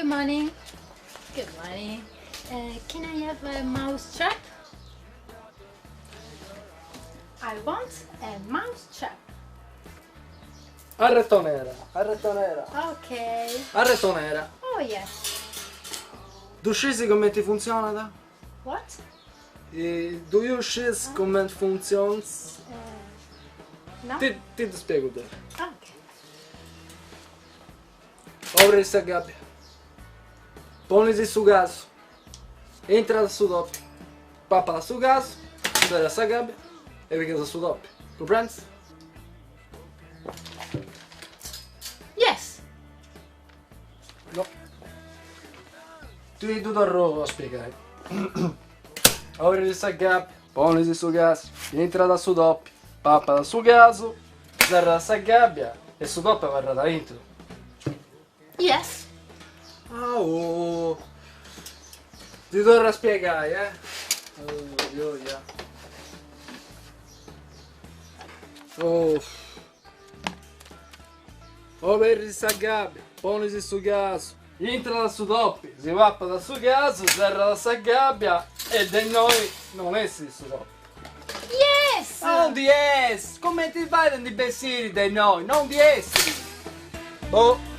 Good morning. Good morning. Can I have a mouse trap? I want a mouse trap. Arretonera. Okay. Arretonera. Oh yes. Tu scesi come ti funziona? Da? What? Do you scesi come funziona? No? Ti spiego te. Okay. Apri questa gabbia. Ponisi su gas. Entra su doppio. Pappa su gas. Dai questa gabbia. E vedi su doppio. Comprendi? Yes. No. Ti do a spiegare. Apri questa gabbia. Ponisi su gas. Entra da su doppio. Pappa da su gas. Dai questa gabbia. E su doppio verrà da dentro. Yes. Oh. Ti dovrò spiegare, Oh. Apri questa gabbia. Ponisi su gas. Entra da su doppio. Si va da su gas. Serra da sta gabbia. E di noi non è su doppio. Yes. Non di essere! Come ti fai di imbecilli di noi? Non di essere! Oh!